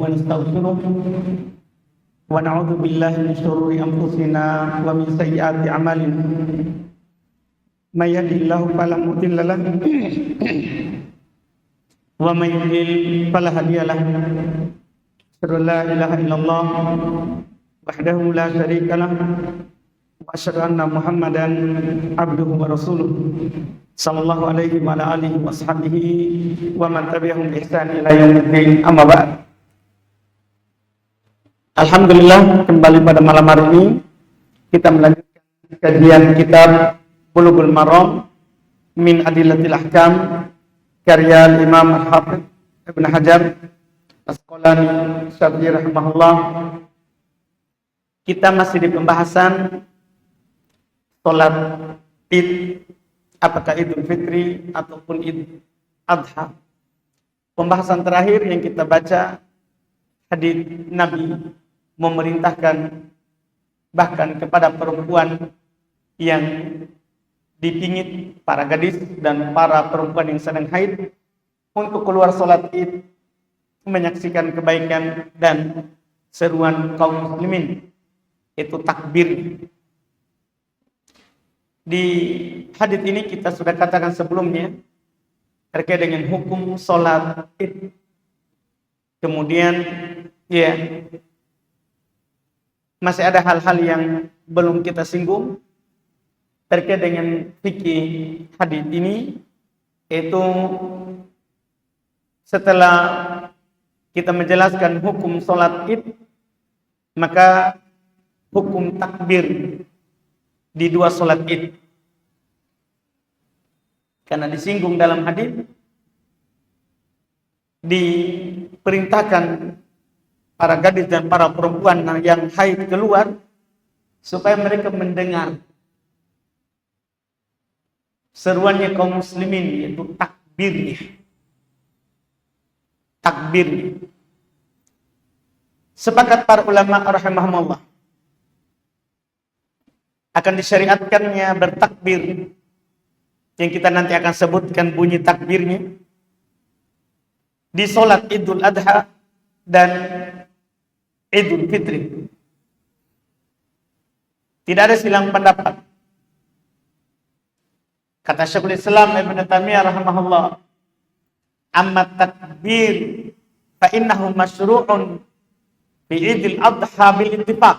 ونستغفره ونعوذ بالله من شرور أنفسنا ومن سيئات أعمالنا من يهده الله فلا مضل له ومن يضلل فلا هادي له أشهد أن لا إله إلا الله وحده لا شريك له وأشهد أن محمدا عبده ورسوله صلى الله عليه وعلى آله وصحبه ومن تبعهم بإحسان إلى يوم الدين. Amma ba'd. Alhamdulillah, kembali pada malam hari ini kita melanjutkan kajian kitab Bulughul Maram min Adillatil Ahkam karya Imam Al-Hafidz Ibnu Hajar Asqalani Syafi'i rahimahullah. Kita masih di pembahasan salat Id, apakah Idul Fitri ataupun Id Adha. Pembahasan terakhir yang kita baca, hadis Nabi memerintahkan bahkan kepada perempuan yang dipingit, para gadis dan para perempuan yang sedang haid, untuk keluar sholat Id menyaksikan kebaikan dan seruan kaum muslimin, itu takbir. Di hadis ini kita sudah katakan sebelumnya terkait dengan hukum sholat Id. Kemudian masih ada hal-hal yang belum kita singgung terkait dengan fikih hadis ini, yaitu setelah kita menjelaskan hukum sholat Id, maka hukum takbir di dua sholat Id. Karena disinggung dalam hadis, diperintahkan para gadis dan para perempuan yang haid keluar supaya mereka mendengar seruannya kaum muslimin, yaitu takbirnya. Takbirnya. Sepakat para ulama rahimahumullah akan disyariatkannya bertakbir, yang kita nanti akan sebutkan bunyi takbirnya, di sholat Idul Adha dan Idul Fitri. Tidak ada silang pendapat. Kata Syekhul Islam Ibnu Taimiyah rahimahullah, amma takbir fa innahu masyru'un fi Idul Adha bil ittifaq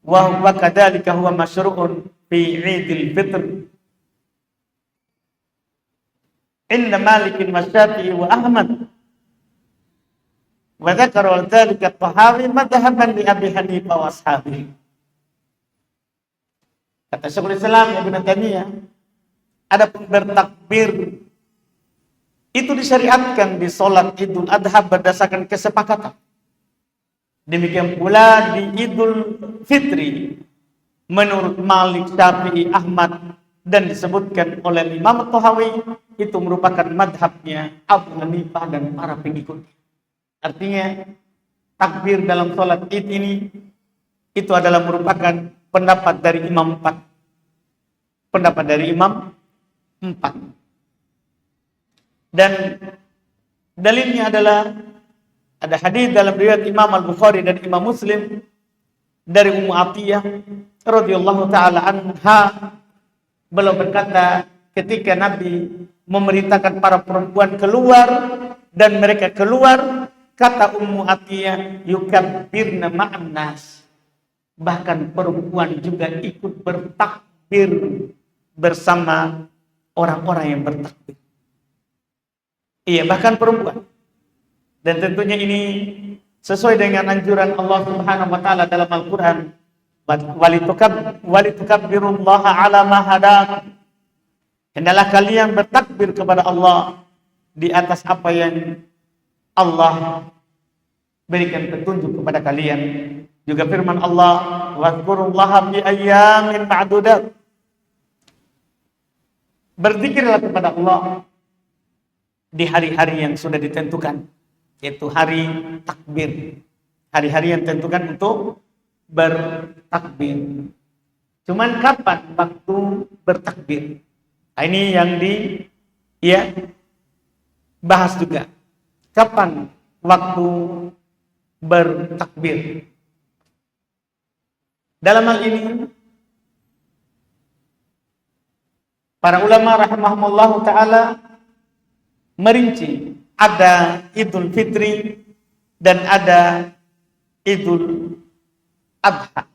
wa huwa kadzalika huwa masyru'un fi Idul Fitr inda Malik wa Syafi'i wa Ahmad. Wa dzakara dzalika Tahawi madhhaban li Abi Hanifah wa ashabihi. Kata Syekhul Islam Ibnu Taimiyah, adapun bertakbir itu disyariatkan di salat Idul Adha berdasarkan kesepakatan. Demikian pula di Idul Fitri menurut Malik, Syafi'i, Ahmad, dan disebutkan oleh Imam Tahawi itu merupakan madhabnya Abu Hanifah dan para pengikutnya. Artinya takbir dalam sholat Id ini itu adalah merupakan pendapat dari Imam 4. Pendapat dari Imam 4. Dan dalilnya adalah ada hadis dalam riwayat Imam Al-Bukhari dan Imam Muslim dari Ummu Atiyah radhiyallahu taala anha. Beliau berkata, ketika Nabi memerintahkan para perempuan keluar dan mereka keluar, kata Ummu Atiyah, yukabbirna ma'an nas. Bahkan perempuan juga ikut bertakbir bersama orang-orang yang bertakbir. Iya, bahkan perempuan. Dan tentunya ini sesuai dengan anjuran Allah Subhanahu wa taala dalam Al-Qur'an, walitukabbirullaha ala ma hadakum. Hendaklah kalian bertakbir kepada Allah di atas apa yang Allah berikan petunjuk kepada kalian. Juga firman Allah, wazkurullaha fi ayyamin ma'dudat. Berzikirlah kepada Allah di hari-hari yang sudah ditentukan, yaitu hari takbir. Hari-hari yang ditentukan untuk bertakbir. Cuman kapan waktu bertakbir? Nah, ini yang bahas juga. Kapan waktu bertakbir. Dalam hal ini para ulama rahimahumullah ta'ala merinci ada Idul Fitri dan ada Idul Adha.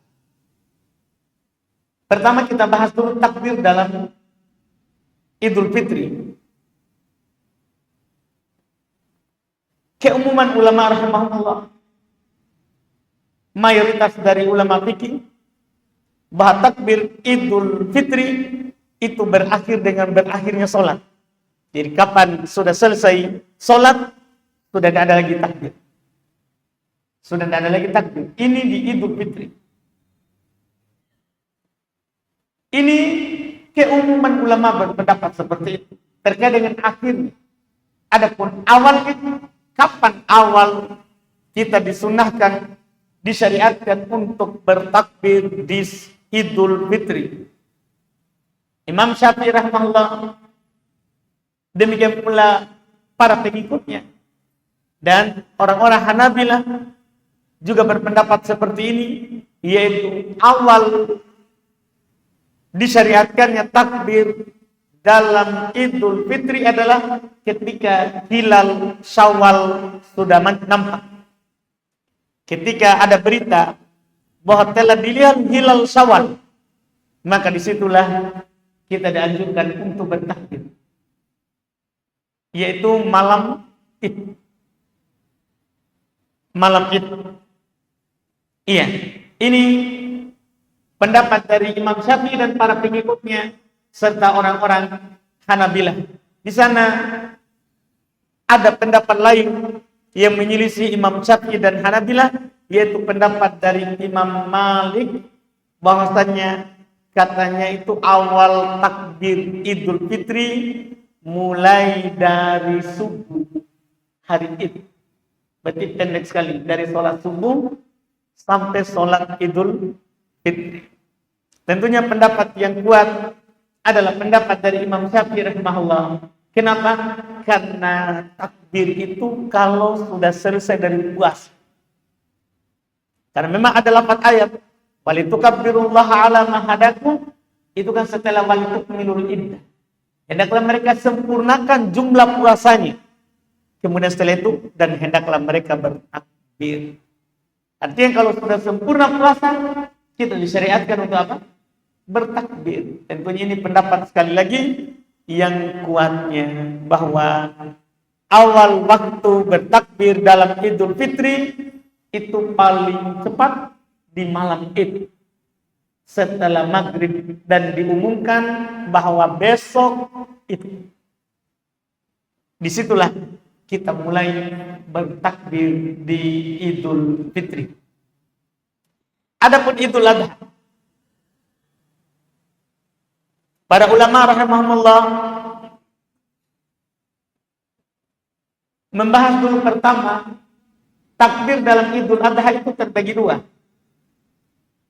Pertama kita bahas dulu takbir dalam Idul Fitri. Keumuman ulama rahimahumullah, mayoritas dari ulama fikih, bahwa takbir Idul Fitri itu berakhir dengan berakhirnya sholat. Jadi kapan sudah selesai sholat, sudah tidak ada lagi takbir. Sudah tidak ada lagi takbir. Ini di Idul Fitri. Ini keumuman ulama berpendapat seperti itu terkait dengan akhirnya. Adapun awal itu, kapan awal kita disunahkan, disyariatkan untuk bertakbir di Idul Fitri. Imam Syafi'i rahimahullah, demikian pula para pengikutnya, dan orang-orang Hanabilah juga berpendapat seperti ini, yaitu awal disyariatkannya takbir dalam Idul Fitri adalah ketika hilal Syawal sudah nampak. Ketika ada berita bahwa telah dilihat hilal Syawal, maka disitulah kita dianjurkan untuk bertakbir, yaitu malam Id. Malam Id. Iya, ini pendapat dari Imam Syafi'i dan para pengikutnya serta orang-orang Hanabilah. Di sana ada pendapat lain yang menyelisih Imam Syafi'i dan Hanabilah, yaitu pendapat dari Imam Malik, bahwasannya katanya itu awal takbir Idul Fitri mulai dari subuh hari Id. Berarti pendek sekali, dari sholat subuh sampai sholat Idul Fitri. Tentunya pendapat yang kuat adalah pendapat dari Imam Syafi'i rahimahullah. Kenapa? Karena takbir itu kalau sudah selesai dari puasa. Karena memang ada lafaz ayat, walitukabbirullaha ala ma hadakum, itu kan setelah walitukmilul iddah. Hendaklah mereka sempurnakan jumlah puasanya. Kemudian setelah itu, dan hendaklah mereka bertakbir. Artinya kalau sudah sempurna puasa, kita disyariatkan untuk apa? Bertakbir. Tentunya ini pendapat sekali lagi yang kuatnya, bahwa awal waktu bertakbir dalam Idul Fitri itu paling cepat di malam Id setelah maghrib, dan diumumkan bahwa besok itu. Disitulah kita mulai bertakbir di Idul Fitri. Adapun Idul Adha, para ulama rahimahumullah membahas dulu pertama, takbir dalam Idul Adha itu terbagi dua.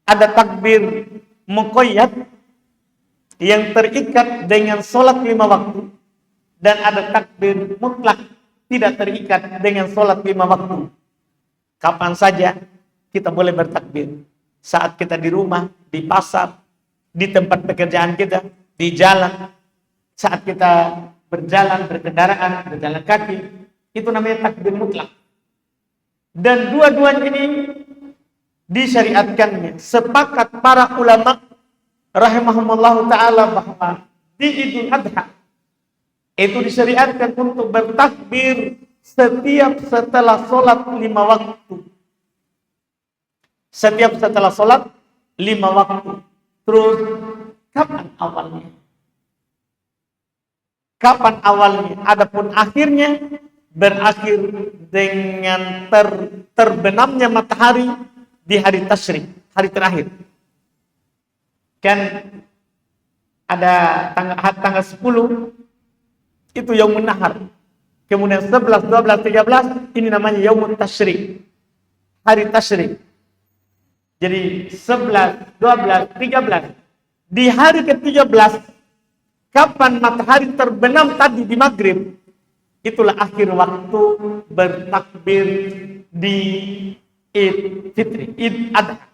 Ada takbir muqayyad yang terikat dengan sholat 5 waktu, dan ada takbir mutlak tidak terikat dengan sholat 5 waktu. Kapan saja kita boleh bertakbir. Saat kita di rumah, di pasar, di tempat pekerjaan kita, di jalan, saat kita berjalan, berkendaraan, berjalan kaki, itu namanya takbir mutlak. Dan dua-duanya ini disyariatkannya. Sepakat para ulama rahimahumullah ta'ala bahwa di Idul Adha itu disyariatkan untuk bertakbir setiap setelah sholat 5 waktu. Setiap setelah sholat 5 waktu. Terus kapan awalnya? Kapan awalnya? Adapun akhirnya berakhir dengan terbenamnya matahari di hari tasyrik, hari terakhir. Kan ada tanggal 10 itu Yaumun Nahar. Kemudian 11, 12, 13 ini namanya Yaumun Tasyrik, hari tasyrik. Jadi 11, 12, 13. Di hari ke-13, kapan matahari terbenam tadi di maghrib, itulah akhir waktu bertakbir di Id Fitri, Id Adha.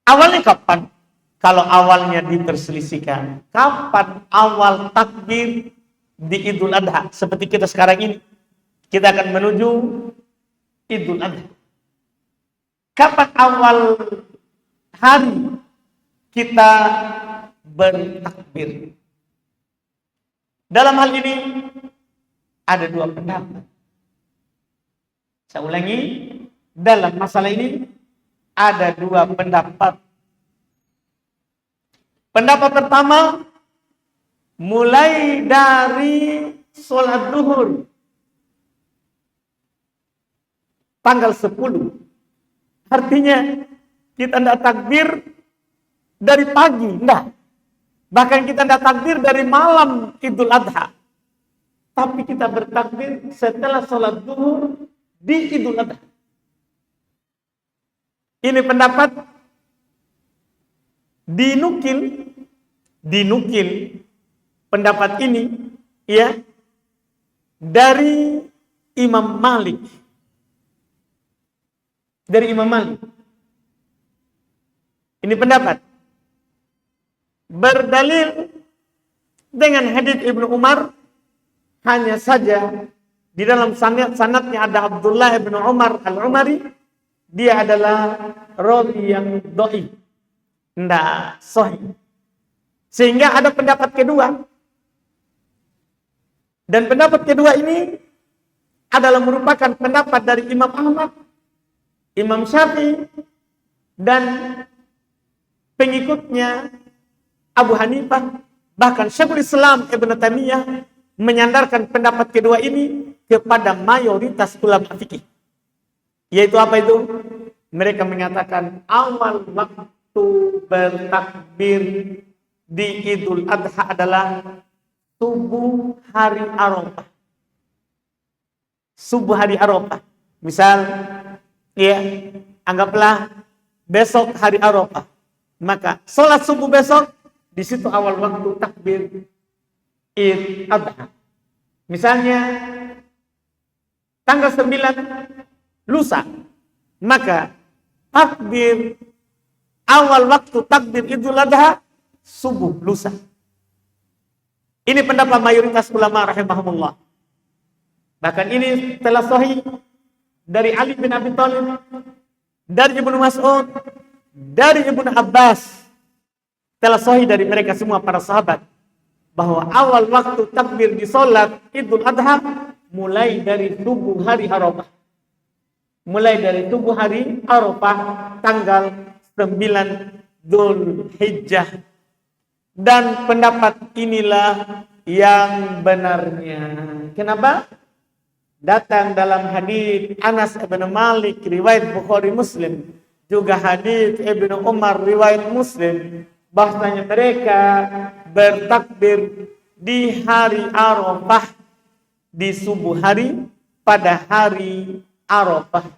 Awalnya kapan? Kalau awalnya diperselisihkan, kapan awal takbir di Idul Adha? Seperti kita sekarang ini, kita akan menuju Idul Adha. Kapan awal hari kita bertakbir? Dalam hal ini ada dua pendapat. Saya ulangi, dalam masalah ini ada dua pendapat. Pendapat pertama, mulai dari sholat duhur tanggal 10. Artinya kita tidak takbir dari pagi, enggak. Bahkan kita tidak takbir dari malam Idul Adha. Tapi kita bertakbir setelah sholat duhur di Idul Adha. Ini pendapat dinukil pendapat ini ya dari Imam Malik. Dari Imam Malik. Ini pendapat berdalil dengan hadits Ibnu Umar. Hanya saja di dalam sanadnya ada Abdullah bin Umar al-Umari. Dia adalah rawi yang dhaif, tidak sahih. Sehingga ada pendapat kedua. Dan pendapat kedua ini adalah merupakan pendapat dari Imam Ahmad, Imam Syafi'i, dan pengikutnya Abu Hanifah. Bahkan Syekhul Islam Ibn Taimiyah menyandarkan pendapat kedua ini kepada mayoritas ulama fikih. Yaitu apa itu? Mereka mengatakan awal waktu bertakbir di Idul Adha adalah subuh hari Arafah. Subuh hari Arafah. Misal, ya, anggaplah besok hari Arafah. Maka sholat subuh besok, di situ awal waktu takbir Idul Adha. Misalnya tanggal 9 lusa, maka takbir awal waktu takbir Idul Adha subuh lusa. Ini pendapat mayoritas ulama rahimahumullah. Bahkan ini telah sahih dari Ali bin Abi Thalib, dari Ibnu Mas'ud, dari Ibnu Abbas. Telah sahih dari mereka semua para sahabat bahwa awal waktu takbir di salat Idul Adha mulai dari subuh hari Arafah. Mulai dari subuh hari Arafah tanggal 9 Dzulhijjah. Dan pendapat inilah yang benarnya. Kenapa? Datang dalam hadis Anas bin Malik riwayat Bukhari Muslim, juga hadis Ibnu Umar riwayat Muslim, bahwasanya mereka bertakbir di hari Arafah, di subuh hari pada hari Arafah.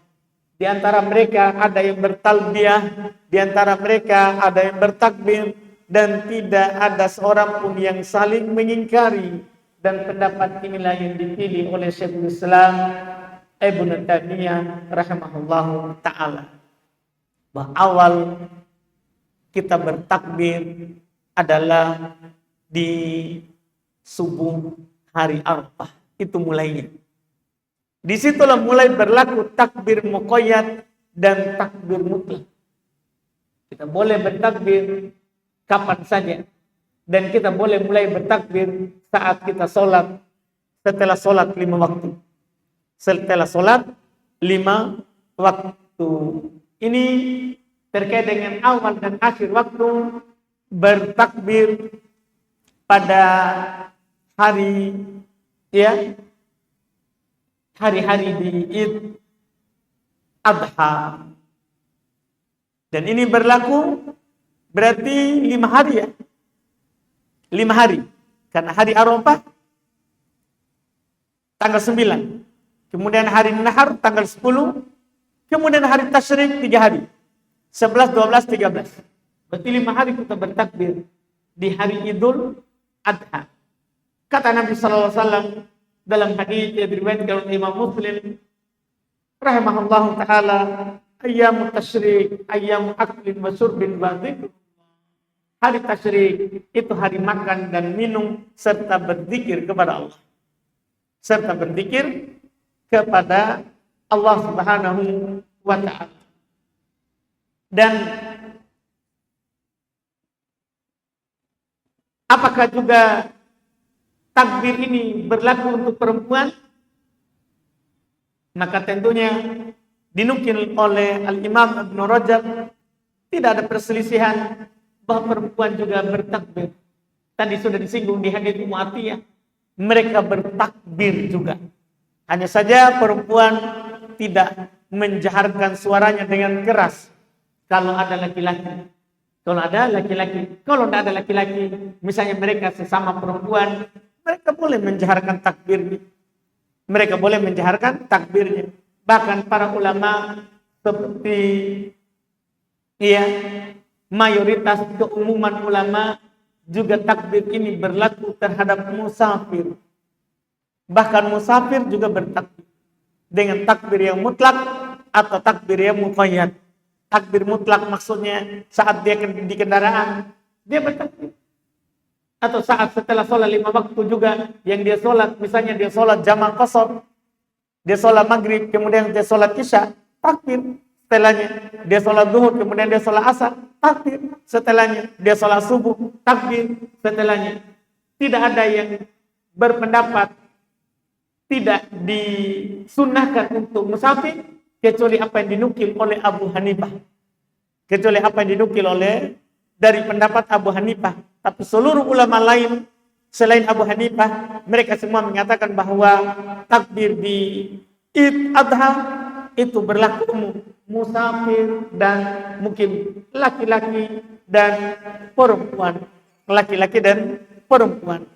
Di antara mereka ada yang bertalbiyah, di antara mereka ada yang bertakbir, dan tidak ada seorang pun yang saling mengingkari. Dan pendapat inilah yang dipilih oleh Syekhul Islam Ibnu Taimiyah rahimahullahu ta'ala, bahwa awal kita bertakbir adalah di subuh hari Arafah. Itu mulainya. Disitulah mulai berlaku takbir muqayyad dan takbir mutlak. Kita boleh bertakbir kapan saja. Dan kita boleh mulai bertakbir saat kita sholat, setelah sholat 5 waktu. Setelah sholat 5 waktu. Ini terkait dengan awal dan akhir waktu bertakbir pada hari, ya, hari-hari di Id Adha. Dan ini berlaku berarti 5 hari, ya. 5 hari. Karena hari Arafah tanggal 9. Kemudian hari Nahar tanggal 10. Kemudian hari Tasyrik 3 hari. 11, 12, 13. Berarti 5 hari kita bertakbir di hari Idul Adha. Kata Nabi SAW dalam hadis yang diriwayatkan oleh Imam Muslim, rahimahullahu taala, ayyamut tasyrik, ayyamu aklin wa syurbin wa dzikr. Hari tasyrik itu hari makan dan minum serta berzikir kepada Allah. Serta berzikir kepada Allah Subhanahu wa taala. Dan apakah juga takbir ini berlaku untuk perempuan? Maka tentunya dinukil oleh Al-Imam Ibnu Rajab, tidak ada perselisihan bahwa perempuan juga bertakbir. Tadi sudah disinggung di hadits Ummu Atiyah, mereka bertakbir juga. Hanya saja perempuan tidak menjaharkan suaranya dengan keras kalau ada laki-laki. Kalau ada laki-laki, kalau tidak ada laki-laki, misalnya mereka sesama perempuan, mereka boleh menjaharkan takbirnya. Mereka boleh menjaharkan takbirnya. Bahkan para ulama seperti mayoritas keumuman ulama juga takbir ini berlaku terhadap musafir. Bahkan musafir juga bertakbir dengan takbir yang mutlak atau takbir yang muqayyad. Takbir mutlak maksudnya saat dia di kendaraan dia bertakbir. Atau saat setelah sholat 5 waktu juga yang dia sholat, misalnya dia sholat jamaah qashar, dia sholat maghrib, kemudian dia sholat isya, takbir. Setelahnya dia sholat zuhur, kemudian dia sholat asar, takbir. Setelahnya dia sholat subuh, takbir. Setelahnya tidak ada yang berpendapat tidak disunnahkan untuk musafir kecuali apa yang dinukil oleh Abu Hanifah. Kecuali apa yang dinukil oleh dari pendapat Abu Hanifah. Tapi seluruh ulama lain selain Abu Hanifah, mereka semua mengatakan bahwa takbir di Id Adha itu berlaku umum, musafir dan mukim, laki-laki dan perempuan, laki-laki dan perempuan.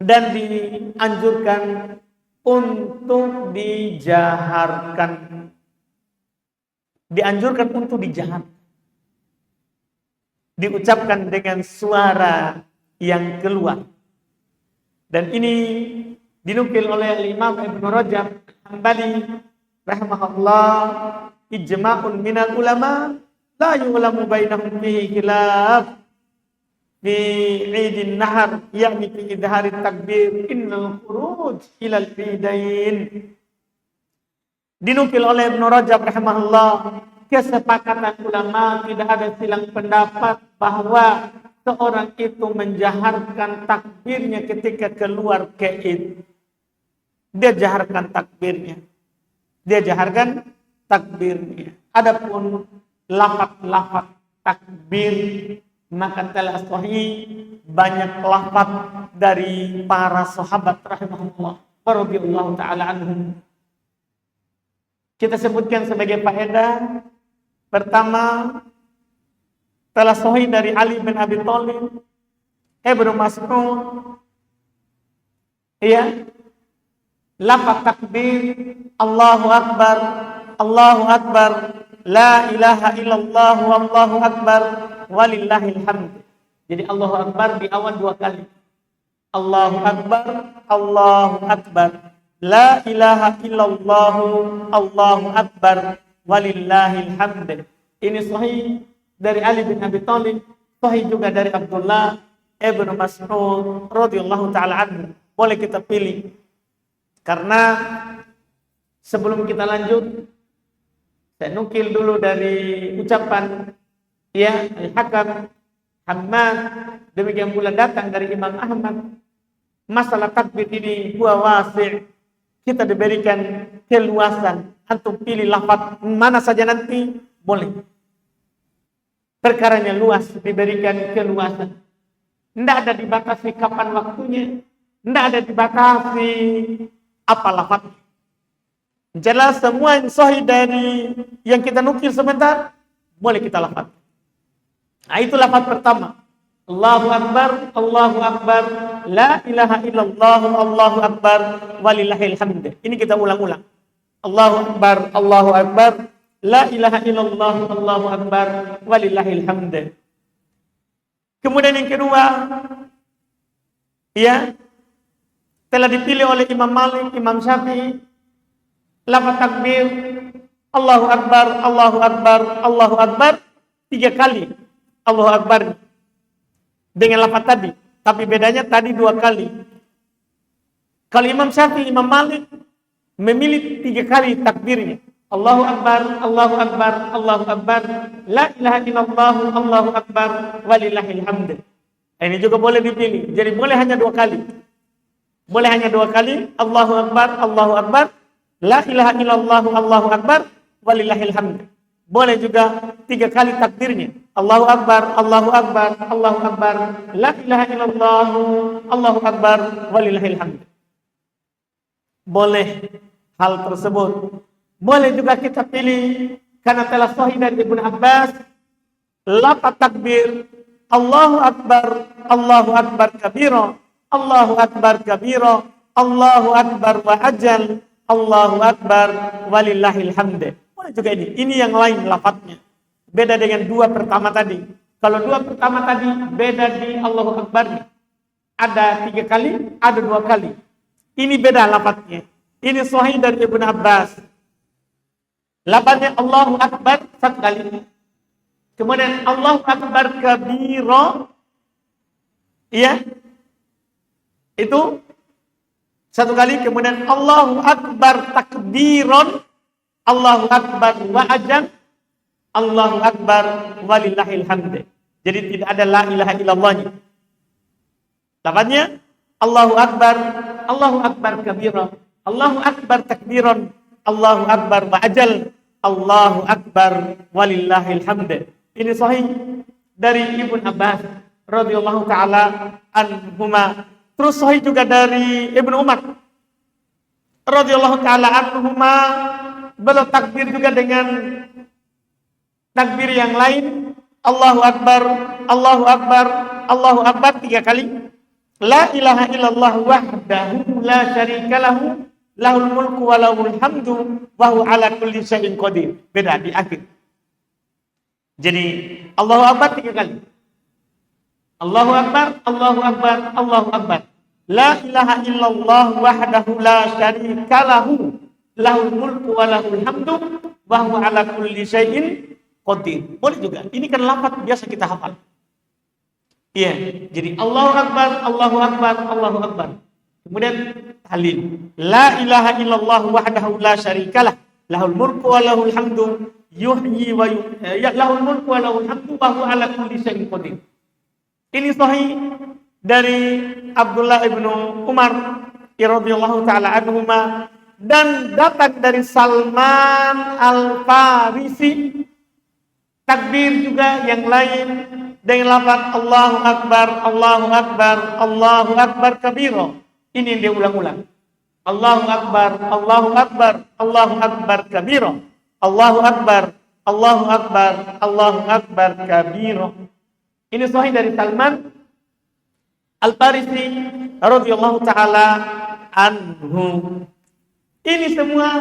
Dan dianjurkan untuk dijaharkan. Dianjurkan untuk dijaharkan. Diucapkan dengan suara yang keluar. Dan ini dinukil oleh Imam Ibnu Rajab Hambali rahimahullah, ijma'un minal ulama la yu'lamu bainahum fihi khilaf fi 'idin nahar, yakni fi idhari takbir innal khuruj ilal idain. Dinukil oleh Ibnu Rajab rahimahullah, kesepakatan ulama tidak ada silang pendapat bahwa seorang itu menjaharkan takbirnya ketika keluar ke Id. Dia jaharkan takbirnya. Dia jaharkan takbirnya. Adapun lafaz-lafaz takbir maka telah sahih banyak lafaz dari para sahabat rahimahullah radhiyallahu taala anhum. Kita sebutkan sebagai faedah. Pertama, telah sahih dari Ali bin Abi Thalib, Ibnu Mas'ud, lafaz takbir Allahu Akbar, Allahu Akbar, la ilaha illallah, wallahu akbar, walillahil hamd. Jadi Allahu Akbar di awal 2 kali. Allahu Akbar, Allahu Akbar, la ilaha illallah, Allahu Akbar, walillahil hamd. Ini sahih dari Ali bin Abi Thalib, sahih juga dari Abdullah Ibnu Mas'ud radhiyallahu taala anhu. Boleh kita pilih. Karena sebelum kita lanjut, saya nukil dulu dari ucapan Al-Hakam Hammad, demikian pula datang dari Imam Ahmad. Masalah takbir ini huwa wasi', kita diberikan keluasan. Antum pilih lafaz mana saja nanti boleh. Perkaranya luas, diberikan keluasan. Tidak ada dibatasi kapan waktunya, tidak ada dibatasi apa lafaz. Jelas semua yang sahih dari yang kita nukil sebentar boleh kita lafaz. Nah, itu lafaz pertama. Allahu Akbar, Allahu Akbar, la ilaha illallah, Allahu Akbar, walillahil hamd. Ini kita ulang-ulang. Allahu Akbar, Allahu Akbar, la ilaha illallah, Allahu Akbar, walillahil hamd. Kemudian yang kedua, telah dipilih oleh Imam Malik, Imam Syafi'i, lafaz takbir Allahu Akbar, Allahu Akbar, Allahu Akbar 3 kali. Allahu Akbar dengan lafaz tadi, tapi bedanya tadi 2 kali. Kalau Imam Syafi'i, Imam Malik memilih 3 kali takbirnya. Allahu Akbar, Allahu Akbar, Allahu Akbar, la ilaha illallah, Allahu Akbar, walillahil hamd. Ini juga boleh dipilih. Jadi boleh hanya 2 kali. Boleh hanya 2 kali. Allahu Akbar, Allahu Akbar, la ilaha illallah, Allahu Akbar, walillahil hamd. Boleh juga 3 kali takbirnya. Allahu Akbar, Allahu Akbar, Allahu Akbar, la ilaha illallah, Allahu Akbar, walillahil hamd. Boleh hal tersebut. Boleh juga kita pilih karena telah sahih dari Ibnu Abbas, lafaz takbir Allahu Akbar, Allahu Akbar kabira, Allahu Akbar kabira, Allahu Akbar wa ajal, Allahu Akbar walillahil hamd. Boleh juga ini. Ini yang lain lafaznya. Beda dengan 2 pertama tadi. Kalau 2 pertama tadi beda di Allahu Akbar. Ada 3 kali, ada 2 kali. Ini beda lafaznya. Ini sahih dari Ibnu Abbas. Lafaznya Allahu Akbar 1 kali. Kemudian Allahu Akbar kabira. Iya. Itu 1 kali. Kemudian Allahu Akbar takbiron. Allahu Akbar wa ajam. Allahu Akbar walillahil hamd. Jadi tidak ada la ilaha illallahnya. Lafaznya Allahu Akbar, Allahu Akbar kabira, Allahu Akbar takbiran, Allahu Akbar wa ajal, Allahu Akbar walillahil hamd. Ini sahih dari Ibnu Abbas radhiyallahu taala anhuma. Terus sahih juga dari Ibnu Umar radhiyallahu taala anhuma. Beliau takbir juga dengan takbir yang lain. Allahu Akbar, Allahu Akbar, Allahu Akbar 3 kali. La ilaha illallah wahdahu la syarika lahu, lahul mulku wa lahul hamdu wa huwa ala kulli syai'in qadir. Beda di akhir. Jadi Allahu Akbar 3 kali. Allahu Akbar, Allahu Akbar, Allahu Akbar. La ilaha illallah wahdahu la syarika lahu, lahul mulku wa lahul hamdu wa huwa ala kulli syai'in qadir. Boleh juga. Ini kan lafaz biasa kita hafal. Iya, jadi Allahu Akbar, Allahu Akbar, Allahu Akbar. Kemudian tahlil. La ilaha illallah wahdahu la syarikalah, lahul mulku wa lahul hamdu, yuhyi wa lahul mulku wa lahul hamdu wa huwa ala kulli syai'in qadir. Ini sahih dari Abdullah ibnu Umar radhiyallahu taala anhuma dan datang dari Salman Al-Farisi. Takbir juga yang lain dengan lafaz Allahu Akbar, Allahu Akbar, Allahu Akbar kabira. Ini yang dia ulang-ulang. Allahu Akbar, Allahu Akbar, Allahu Akbar kabira. Allahu Akbar, Allahu Akbar, Allahu Akbar kabira. Ini sahih dari Salman Al-Farisi radhiyallahu taala anhu. Ini semua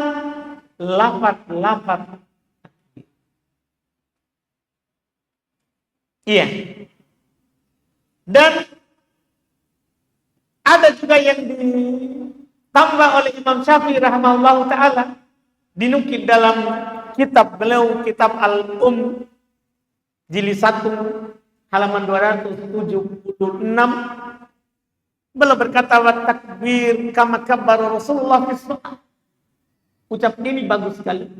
lafaz-lafaz. Iya. Dan ada juga yang ditambah oleh Imam Syafi'i rahimahullahu taala, dinukil dalam kitab beliau, kitab Al-Um jilid 1 halaman 276. Beliau berkata, wa takbir kama kabbara Rasulullah fi shalah. Ucap ini bagus sekali.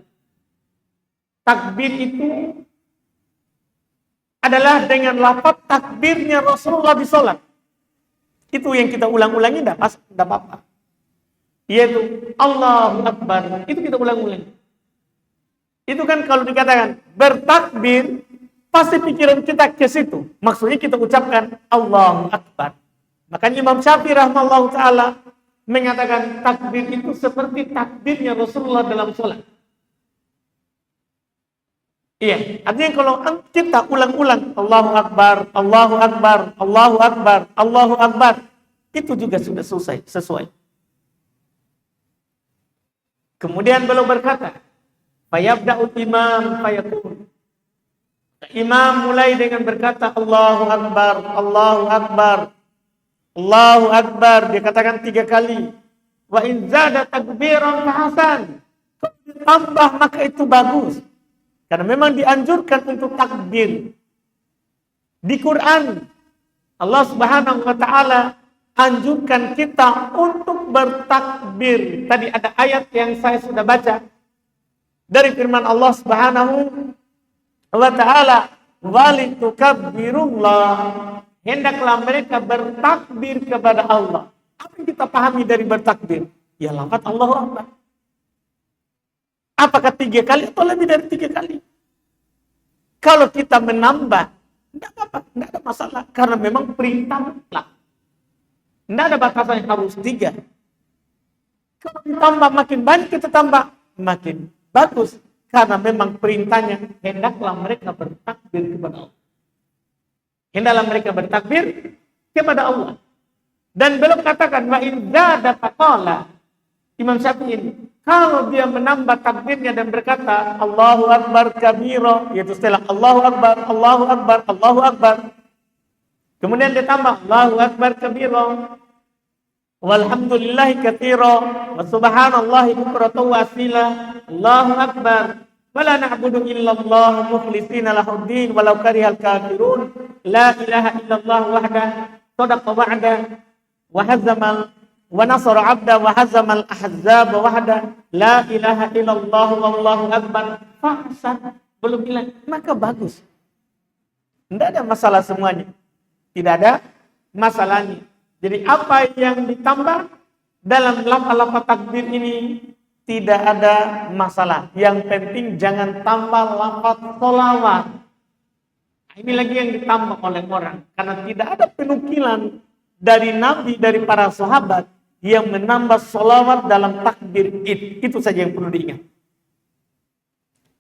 Takbir itu adalah dengan lafaz takbirnya Rasulullah di salat. Itu yang kita ulang-ulangi enggak apa-apa. Yaitu Allahu Akbar. Itu kita ulang-ulangi. Itu kan kalau dikatakan bertakbir, pasti pikiran kita ke situ. Maksudnya kita ucapkan Allahu Akbar. Makanya Imam Syafi'i rahimahullahu taala mengatakan takbir itu seperti takbirnya Rasulullah dalam salat. Iya, artinya kalau kita ulang-ulang Allahu Akbar, Allahu Akbar, Allahu Akbar, Allahu Akbar, itu juga sudah sesuai. Kemudian beliau berkata, fayabda'ul imam fayaqul. Imam mulai dengan berkata Allahu Akbar, Allahu Akbar, Allahu Akbar. Dia katakan 3 kali. Wa in zada takbiran fahasan. ditambah maka itu bagus. Karena memang dianjurkan untuk takbir. Di Quran Allah Subhanahu wa taala anjurkan kita untuk bertakbir. Tadi ada ayat yang saya sudah baca dari firman Allah Subhanahu wa taala, "Walitukabbirullah." Hendaklah mereka bertakbir kepada Allah. Apa yang kita pahami dari bertakbir? Ya lafaz Allahu Akbar. Apakah 3 kali atau lebih dari 3 kali? Kalau kita menambah, tidak apa-apa, tidak ada masalah. Karena memang perintah mutlak. Tidak ada batasan yang harus 3. Kalau ditambah makin banyak kita tambah, makin bagus. Karena memang perintahnya, hendaklah mereka bertakbir kepada Allah. Hendaklah mereka bertakbir kepada Allah. Dan belum katakan, wa in zada faqala. Imam Syafi'i, kalau dia menambah takbirnya dan berkata, Allahu Akbar kabira, yaitu setelah Allahu Akbar, Allahu Akbar, Allahu Akbar. Kemudian dia tambah, Allahu Akbar kabira, walhamdulillahi katsira, wa subhanallahi bukratan wa asila, Allahu Akbar. Wala na'budu illallah mukhlishina lahuddin walau karihal kafirun. La ilaha illallah wahdah sadaqa wa'dah wa hazzamal wa nasara 'abda wa hazzamal ahzab wahdah. La ilaha illallah wallahu akbar. Fahsan, belum bilang, maka bagus. Tidak ada masalah semuanya. Tidak ada masalahnya. Jadi apa yang ditambah dalam lafaz takbir ini tidak ada masalah. Yang penting jangan tambah lafaz sholawat. Ini lagi yang ditambah oleh orang. Karena tidak ada penukilan dari Nabi, dari para sahabat yang menambah sholawat dalam takbir Id. Itu saja yang perlu diingat.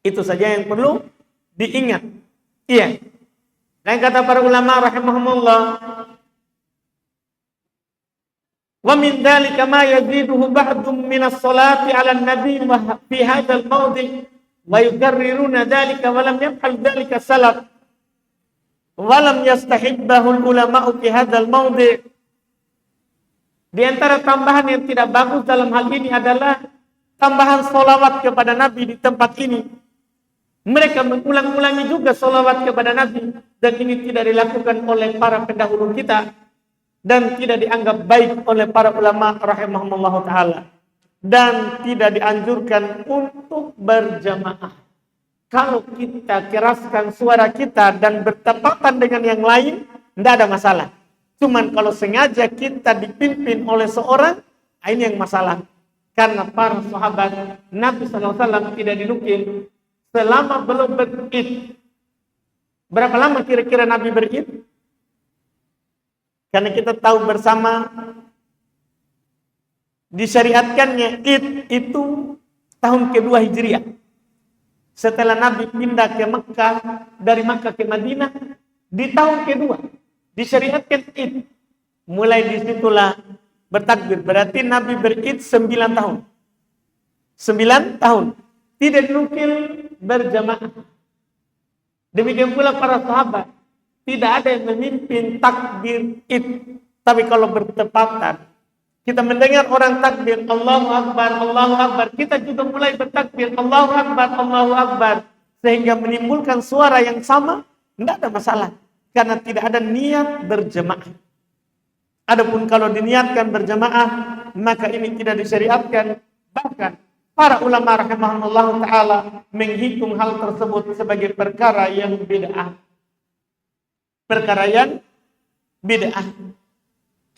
Itu saja yang perlu diingat. Iya. Dan kata para ulama rahimahumullah, wa min dzalika ma yaziduhu ba'dhum min as-salati 'ala an-nabi wa fi hadzal mawdi' wa yukarriruna dzalika wa lam yaf'al dzalika salaf wa lam yastahibbahu al-ulama'u fi hadzal mawdi'. Di antara tambahan yang tidak bagus dalam hal ini adalah tambahan sholawat kepada Nabi di tempat ini. Mereka mengulang-ulangi juga sholawat kepada Nabi, dan ini tidak dilakukan oleh para pendahulu kita dan tidak dianggap baik oleh para ulama rahimahumullah ta'ala, dan tidak dianjurkan untuk berjamaah. Kalau kita keraskan suara kita dan bertepatan dengan yang lain, tidak ada masalah. Cuman kalau sengaja kita dipimpin oleh seorang, ini yang masalah. Karena para sahabat Nabi SAW tidak dinukil selama belum berid. Berapa lama kira-kira Nabi berid? Karena kita tahu bersama disyariatkannya Id itu tahun kedua Hijriah. Setelah Nabi pindah ke Mekah, dari Mekah ke Madinah, di tahun kedua disyariatkan Id. Mulai disitulah bertakbir. Berarti Nabi berid 9 tahun. 9 tahun. Tidak dinukil berjamaah. Demikian pula para sahabat. Tidak ada yang memimpin takbir Id. Tapi kalau bertepatan, kita mendengar orang takbir, Allahu Akbar, Allahu Akbar. Kita juga mulai bertakbir, Allahu Akbar, Allahu Akbar. Sehingga menimbulkan suara yang sama, tidak ada masalah. Karena tidak ada niat berjamaah. Adapun kalau diniatkan berjamaah, maka ini tidak disyariatkan. Bahkan para ulama rahimahullah ta'ala menghitung hal tersebut sebagai perkara yang bid'ah. Perkara yang bid'ah.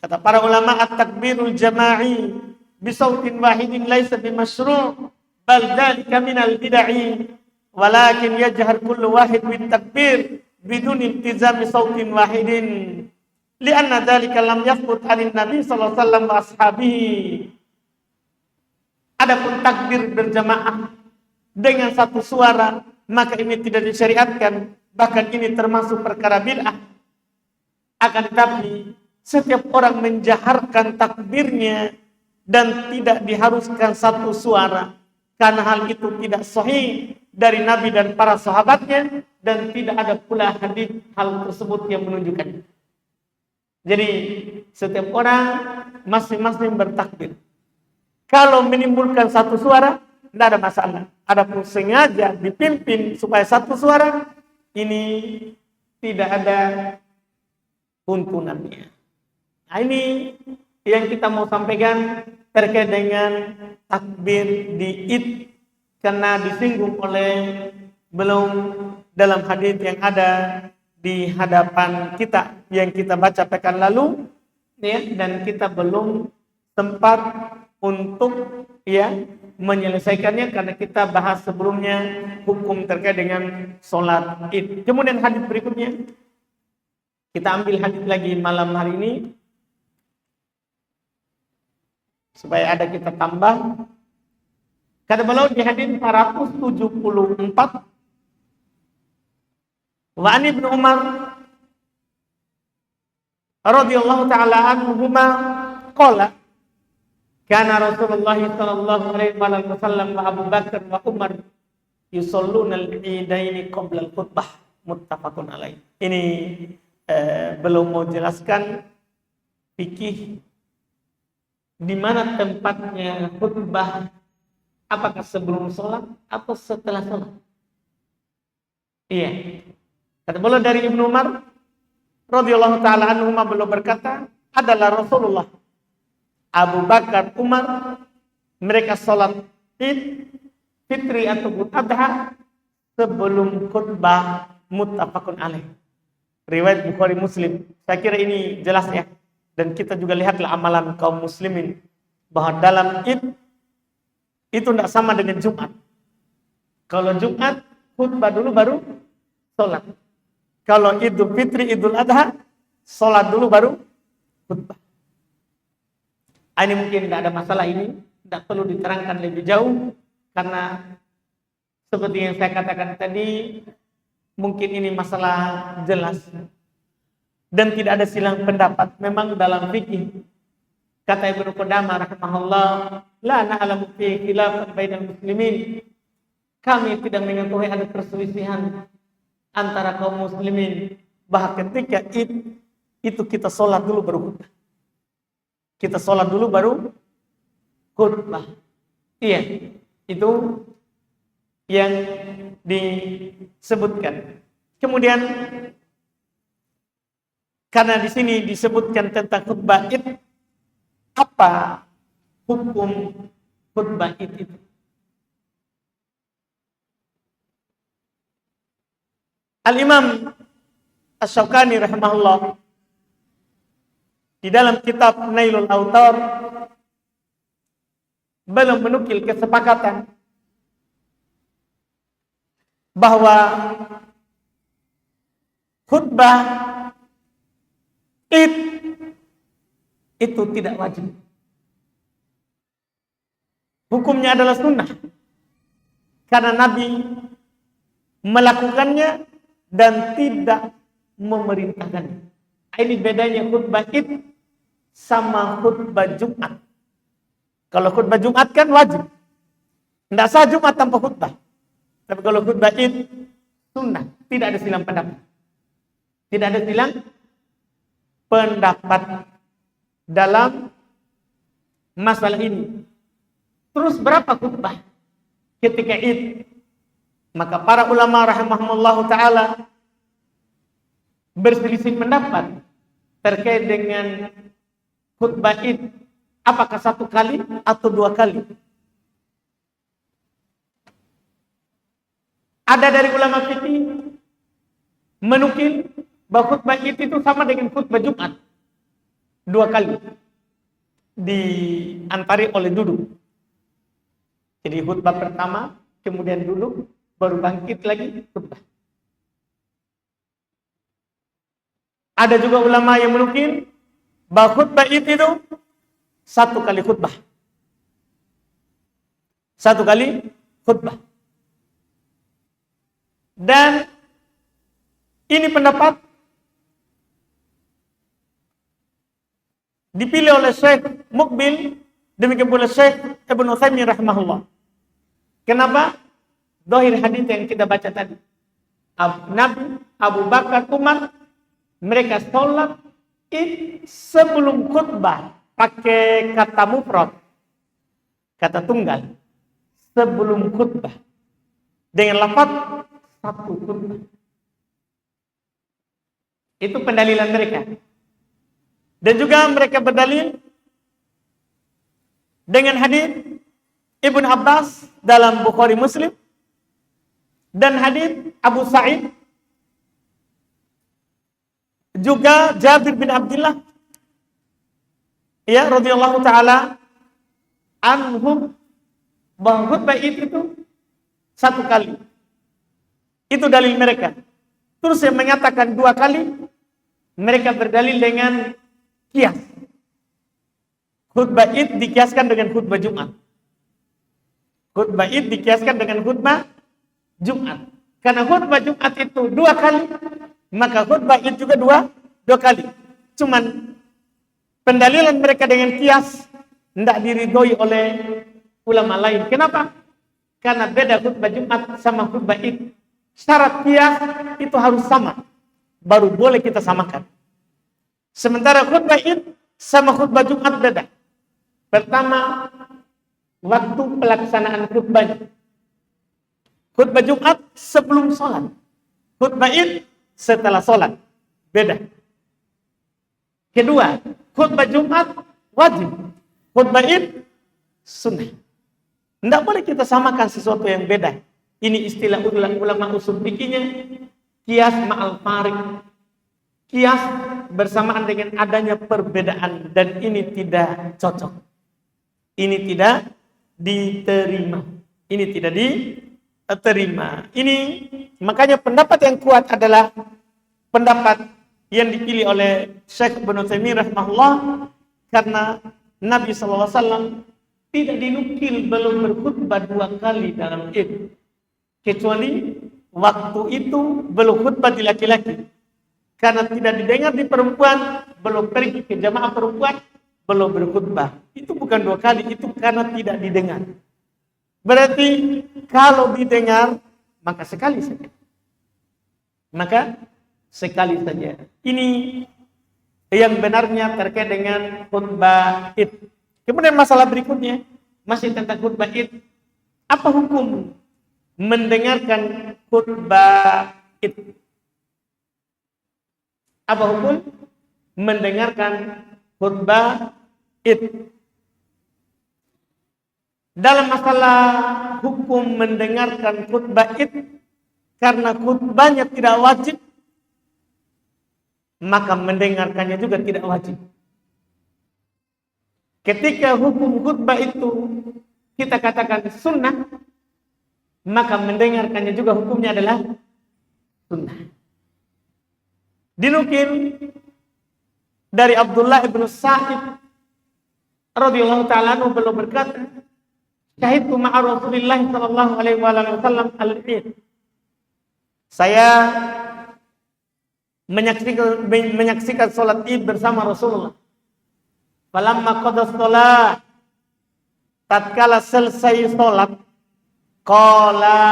Kata para ulama, at-takbirul jama'i bisautin wahidin laisa bimasyru' bal dzalika minal bid'i walakin yajhar kullu wahid bit takbir bidun iltizami sautin wahidin li'anna dzalika lam yathbut 'anil nabi sallallahu alaihi wasallam wa ashabihi. Adapun takbir berjamaah dengan satu suara, maka ini tidak disyariatkan, bahkan ini termasuk perkara bid'ah. Akan tetapi setiap orang menjaharkan takbirnya dan tidak diharuskan satu suara, karena hal itu tidak sahih dari Nabi dan para sahabatnya, dan tidak ada pula hadis hal tersebut yang menunjukkan. Jadi setiap orang masing-masing bertakbir. Kalau menimbulkan satu suara, tidak ada masalah. Adapun sengaja dipimpin supaya satu suara, ini tidak ada tuntunannya. Nah, ini yang kita mau sampaikan terkait dengan takbir di Id, karena disinggung oleh belum dalam hadis yang ada di hadapan kita yang kita baca pekan lalu, ya, dan kita belum sempat untuk ya menyelesaikannya karena kita bahas sebelumnya hukum terkait dengan sholat Id. Kemudian hadis berikutnya kita ambil hadis lagi malam hari ini supaya ada kita tambah. Kata beliau di hadis 474, wa an Ibnu Umar radhiyallahu taala anhuma qala kana Rasulullah sallallahu alaihi wasallam wa Abu Bakar wa Umar yusalluna al-idaini qabla al-khutbah, muttafaqun alaih. Ini belum mau jelaskan fikih di mana tempatnya khutbah, apakah sebelum sholat atau setelah sholat. Iya. Kata beliau dari Ibnu Umar radhiyallahu taala anhu, beliau berkata, adalah Rasulullah, Abu Bakar, Umar, mereka sholat Id, fitri ataupun adha sebelum khutbah, muttafaqun alaih. Riwayat Bukhari Muslim. Saya kira ini jelas ya. Dan kita juga lihatlah amalan kaum muslimin bahwa dalam Id itu tidak sama dengan Jumat. Kalau Jumat khutbah dulu baru sholat. Kalau Idul Fitri, Idul Adha, sholat dulu baru khutbah. Ini mungkin tidak ada masalah, ini tidak perlu diterangkan lebih jauh karena seperti yang saya katakan tadi, mungkin ini masalah jelas dan tidak ada silang pendapat. Memang dalam fikih, kata Ibnu Qudamah rahimahullah, la na'lamu fi khilafan bainal muslimin, kami tidak mengetahui ada perselisihan antara kaum muslimin bahwa ketika itu kita sholat dulu baru khutbah. Kita sholat dulu baru khutbah. Iya, itu yang disebutkan. Kemudian karena di sini disebutkan tentang khutbah Id, apa hukum khutbah Id itu? Al-Imam Asy-Syaukani rahimahullah di dalam kitab Nailul Autar belum menukil kesepakatan bahwa khutbah Id itu tidak wajib. Hukumnya adalah sunnah karena Nabi melakukannya dan tidak memerintahkannya. Ini bedanya khutbah Id sama khutbah Jumat. Kalau khutbah Jumat kan wajib. Tidak sah Jumat tanpa khutbah. Tapi kalau khutbah Id sunnah, tidak ada silang pendapat. Tidak ada silang pendapat dalam masalah ini. Terus berapa khutbah ketika Id? Maka para ulama rahimahumullah ta'ala berselisih pendapat terkait dengan khutbah Id, apakah 1 kali atau 2 kali. Ada dari ulama fikih menukil bahwa khutbah Id itu sama dengan khutbah Jumat, 2 kali diantari oleh duduk. Jadi khutbah pertama, kemudian duduk, baru bangkit lagi khutbah. Ada juga ulama yang menukil bahwa khutbah Id itu 1 kali khutbah. 1 kali khutbah. Dan ini pendapat dipilih oleh Syekh Muqbil, demikian pula Syekh Ibnu Utsaimin rahimahullah. Kenapa? Zahir hadis yang kita baca tadi. Nabi, Abu Bakar, Umar, mereka sholat Id sebelum khutbah, pakai kata mufrad, kata tunggal. sebelum khutbah dengan lafaz satu khutbah. Itu pendalilan mereka. Dan juga mereka berdalil dengan hadis Ibnu Abbas dalam Bukhari Muslim dan hadis Abu Sa'id, juga Jabir bin Abdullah ya radhiyallahu taala anhum, bahwa khutbah itu satu kali. Itu dalil mereka. Terus yang mengatakan dua kali, mereka berdalil dengan kias. Khutbah Id dikiaskan dengan khutbah Jumat. Khutbah Id dikiaskan dengan khutbah Jumat. Karena khutbah Jumat itu dua kali, maka khutbah Id juga dua kali. Cuman pendalilan mereka dengan kias tidak diridhoi oleh ulama lain. Kenapa? Karena beda khutbah Jumat sama khutbah Id. Syarat kias itu harus sama, baru boleh kita samakan. Sementara khutbah Id sama khutbah Jumat beda. Pertama, waktu pelaksanaan khutbahnya. Khutbah Jumat sebelum sholat. Khutbah Id setelah sholat. Beda. Kedua, khutbah Jumat wajib. Khutbah Id sunnah. Tidak boleh kita samakan sesuatu yang beda. Ini istilah ulama usul fikihnya kias ma'al farik. Kias bersamaan dengan adanya perbedaan, dan ini tidak cocok. Ini tidak diterima. Ini tidak diterima. Ini makanya pendapat yang kuat adalah pendapat yang dipilih oleh Syekh Ibnu Taimiyah rahimahullah, karena Nabi SAW tidak dinukil belum berkhutbah dua kali dalam Id. Kecuali waktu itu belum khutbah di laki-laki. Karena tidak didengar di perempuan, belum pergi ke jamaah perempuan, belum berkhutbah. Itu bukan dua kali, itu karena tidak didengar. Berarti kalau didengar, maka sekali saja. Maka sekali saja. Ini yang benarnya terkait dengan khutbah Id. Kemudian masalah berikutnya, masih tentang khutbah Id. Apa hukum mendengarkan khutbah Id? Apa hukum mendengarkan khutbah Id? Dalam masalah hukum mendengarkan khutbah Id, karena khutbahnya tidak wajib, maka mendengarkannya juga tidak wajib. Ketika hukum khutbah itu kita katakan sunnah, maka mendengarkannya juga hukumnya adalah sunnah. Dinukil dari Abdullah ibn Sa'id radhiyallahu ta'ala anhu, beliau berkata, syahidtu ma'a Rasulillah sallallahu alaihi wasallam al-Id. Saya menyaksikan salat Id bersama Rasulullah. Falamma qada shalah, tatkala selesai salat, qala,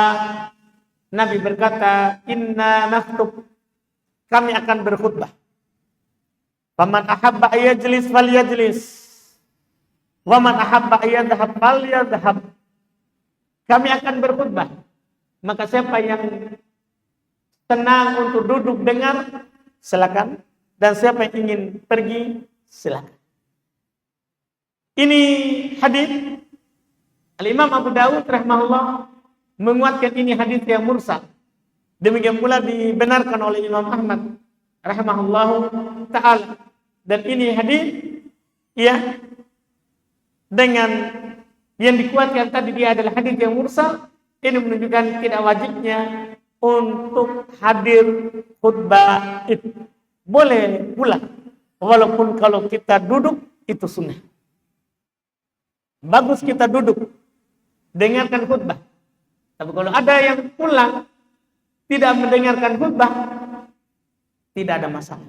Nabi berkata, inna naftub, kami akan berkhutbah. Faman ahabba ayajlis falyajlis, wa man ahabba ayadhhab falyadhhab. Kami akan berkhutbah, maka siapa yang tenang untuk duduk dengar, silakan, dan siapa yang ingin pergi, silakan. Ini hadis Al-Imam Abu Dawud rahimahullah menguatkan ini hadis yang mursal. Demikian pula dibenarkan oleh Imam Ahmad rahimahullah ta'ala. Dan ini hadis ya, dengan yang dikuatkan tadi dia adalah hadis yang mursal. Ini menunjukkan tidak wajibnya untuk hadir khutbah itu. Boleh pula, walaupun kalau kita duduk itu sunnah. Bagus kita duduk, dengarkan khutbah. Tapi kalau ada yang pulang tidak mendengarkan khutbah, tidak ada masalah,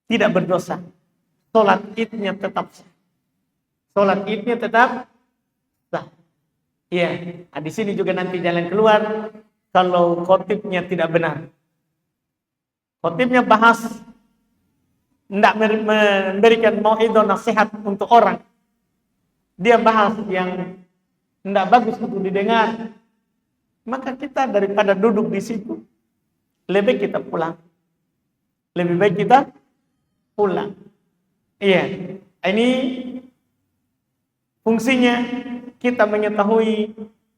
tidak berdosa. Salat Idnya tetap sah. Salat Idnya tetap sah. Iya, di sini juga nanti jalan keluar kalau khotibnya tidak benar. Khotibnya bahas, tidak memberikan mau'idhah nasihat untuk orang. Dia bahas yang tidak bagus untuk didengar, maka kita daripada duduk di situ, lebih baik kita pulang. Lebih baik kita pulang. Iya, ini fungsinya kita mengetahui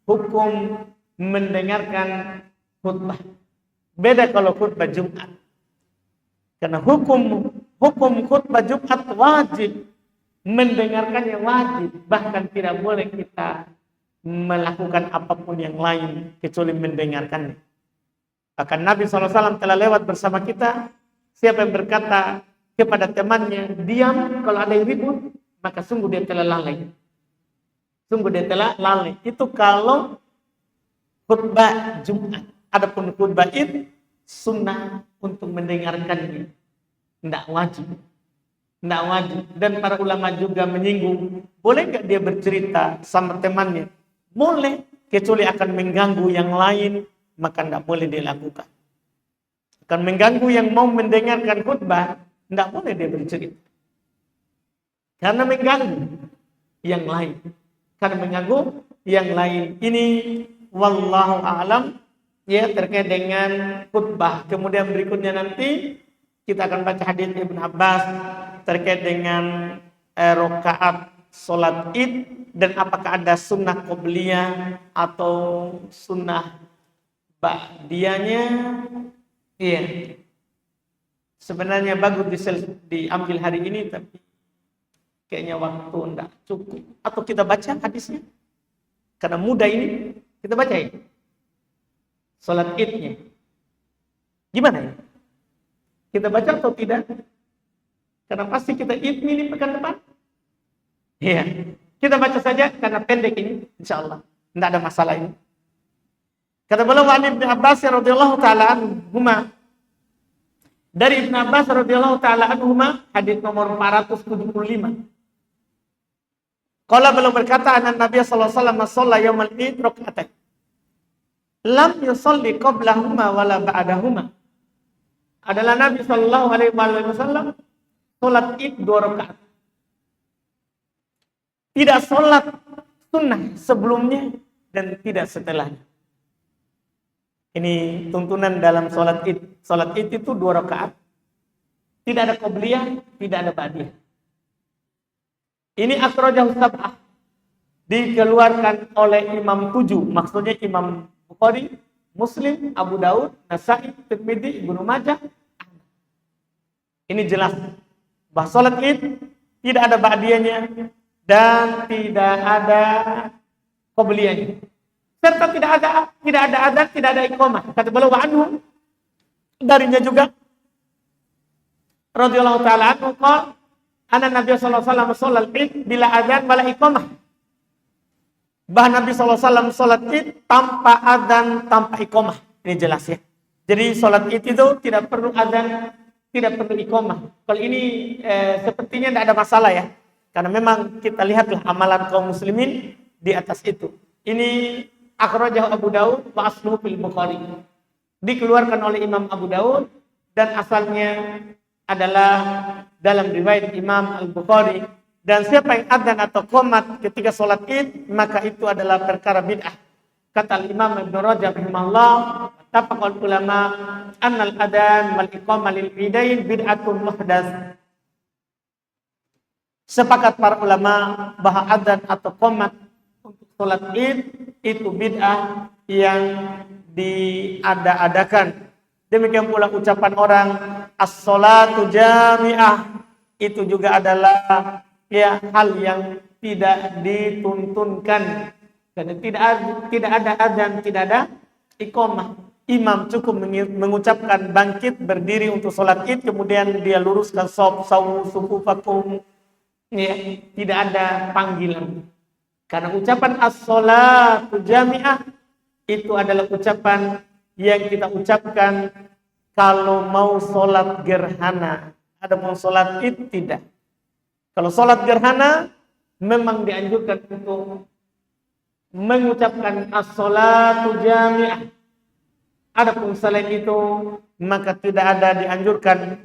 hukum mendengarkan khutbah. Beda kalau khutbah Jumat. Karena hukum khutbah Jumat wajib, mendengarkannya wajib, bahkan tidak boleh kita melakukan apapun yang lain kecuali mendengarkannya. Bahkan Nabi SAW telah lewat bersama kita, siapa yang berkata kepada temannya, diam kalau ada yang ribut, maka sungguh dia telah lalai. Sungguh dia telah lalai. Itu kalau khutbah Jumat. Adapun khutbah Id, sunnah untuk mendengarkannya. Tidak wajib. Tidak wajib. Dan para ulama juga menyinggung, boleh nggak dia bercerita sama temannya? Boleh, kecuali akan mengganggu yang lain, maka tidak boleh dilakukan. Akan mengganggu yang mau mendengarkan khutbah, tidak boleh dia bercerita. Karena mengganggu yang lain. Karena mengganggu yang lain. Ini wallahu a'lam ya terkait dengan khutbah. Kemudian berikutnya nanti kita akan baca hadis Ibnu Abbas terkait dengan rakaat salat Id dan apakah ada sunnah qobliyah atau sunnah ba'diyahnya. Iya. Sebenarnya bagus diambil hari ini, tapi kayaknya waktu enggak cukup. Atau kita baca hadisnya. Karena mudah ini, kita baca ya. Salat Idnya. Gimana ya? Kita baca atau tidak? Karena pasti kita Id ini pekan depan. Iya. Kita baca saja karena pendek ini, insyaallah. Enggak ada masalah ini. Kata beliau Ibnu Abbas radhiyallahu taala anhuma, dari Ibnu Abbas radhiyallahu taala anhuma, hadis nomor 475. Qala beliau berkata, anna Nabi sallallahu alaihi wasallam shalla yaumal Id rak'atain. Lam yusalli qablahuma wala ba'dahuma. Adalah Nabi sallallahu alaihi wasallam salat Id 2 rakaat. Tidak salat sunnah sebelumnya dan tidak setelahnya. Ini tuntunan dalam salat Id. Salat Id itu 2 rakaat. Tidak ada qobliyah, tidak ada ba'diyah. Ini akhrajahu sab'ah. Dikeluarkan oleh Imam 7. Maksudnya Imam Bukhari, Muslim, Abu Daud, Nasa'i, Tirmidzi, Ibnu Majah. Ini jelas bahwa salat Id tidak ada ba'diyahnya dan tidak ada qobliyahnya. Serta tidak ada adzan, tidak ada iqamah. Kata beliau anhu, darinya juga radhiyallahu taala anhu qala anna Nabi sallallahu alaihi wasallam salat Id bila adzan wala iqamah. Bahwa Nabi sallallahu alaihi wasallam salat Id tanpa adzan, tanpa iqamah. Ini jelas ya. Jadi salat Id itu tidak perlu adzan, tidak perlu iqamah. Kalau ini sepertinya tidak ada masalah ya. Karena memang kita lihatlah amalan kaum muslimin di atas itu. Ini akhrajahu Abu Daud wa asluhu fil Bukhari. Dikeluarkan oleh Imam Abu Daud dan asalnya adalah dalam riwayat Imam Al-Bukhari. Dan siapa yang adzan atau qomat ketika salat Id, maka itu adalah perkara bid'ah. Kata Imam Ibnu Rajab rahimahullah, tafaqal ulama annal adzan wal iqamah lil idain bid'atun muhdats. Sepakat para ulama bahwa adzan atau qomat untuk salat Id itu bid'ah yang diada-adakan. Demikian pula ucapan orang as-salatu jami'ah, itu juga adalah ya hal yang tidak dituntunkan. Dan tidak ada adzan, tidak ada iqamah. Imam cukup mengucapkan bangkit berdiri untuk salat Id, kemudian dia luruskan sawu sufufakum. Ya, tidak ada panggilan. Karena ucapan as-salatu jami'ah itu adalah ucapan yang kita ucapkan kalau mau sholat gerhana. Ada mau sholat Id tidak. Kalau sholat gerhana memang dianjurkan untuk mengucapkan as-salatu jami'ah. Adapun selain itu maka tidak ada dianjurkan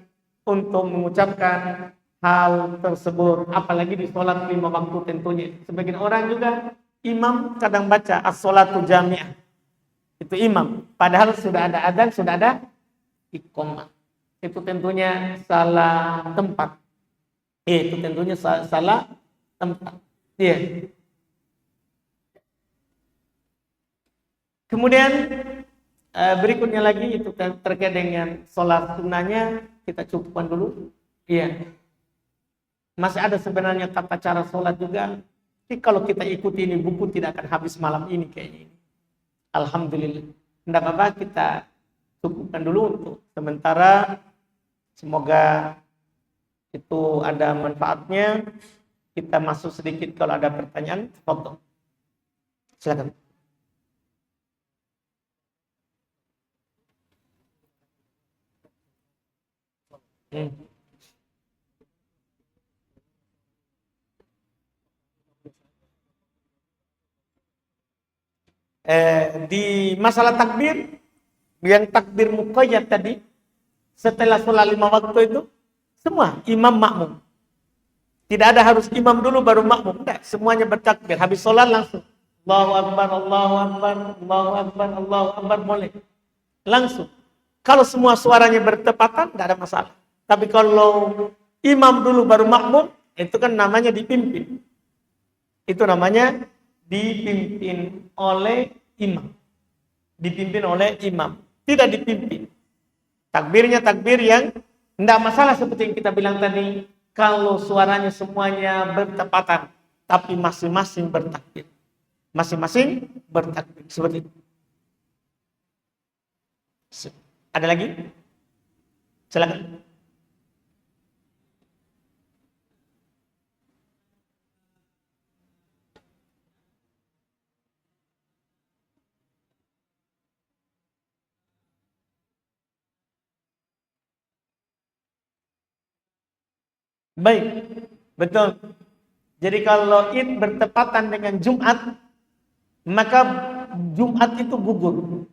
untuk mengucapkan hal tersebut, apalagi di sholat 5 waktu tentunya. Sebagian orang juga imam kadang baca as-sholatu jami'ah. Itu imam. Padahal sudah ada adzan, sudah ada iqamah. Itu tentunya salah tempat. Itu tentunya salah tempat. Iya. Kemudian berikutnya lagi itu terkait dengan sholat sunnahnya, kita cukupkan dulu. Iya. Masih ada sebenarnya tata cara sholat juga. Jadi kalau kita ikuti ini buku tidak akan habis malam ini kayaknya. Alhamdulillah. Tidak apa-apa, kita cukupkan dulu untuk sementara. Semoga itu ada manfaatnya. Kita masuk sedikit kalau ada pertanyaan. Foto. Silakan. Di masalah takbir, yang takbir muqayyad tadi, setelah sholat 5 waktu itu, semua imam makmum. Tidak ada harus imam dulu baru makmum. Tidak, semuanya bertakbir. Habis sholat langsung. Allahu Akbar, Allahu Akbar, Allahu Akbar, Allahu Akbar, boleh. Langsung. Kalau semua suaranya bertepatan, tidak ada masalah. Tapi kalau imam dulu baru makmum, itu kan namanya dipimpin. Itu namanya dipimpin oleh imam. Dipimpin oleh imam. Tidak dipimpin. Takbirnya takbir yang tidak masalah seperti yang kita bilang tadi. Kalau suaranya semuanya bertepatan. Tapi masing-masing bertakbir. Masing-masing bertakbir. Seperti itu. Ada lagi? Silakan. Baik, betul. Jadi kalau Id bertepatan dengan Jumat, maka Jumat itu gugur.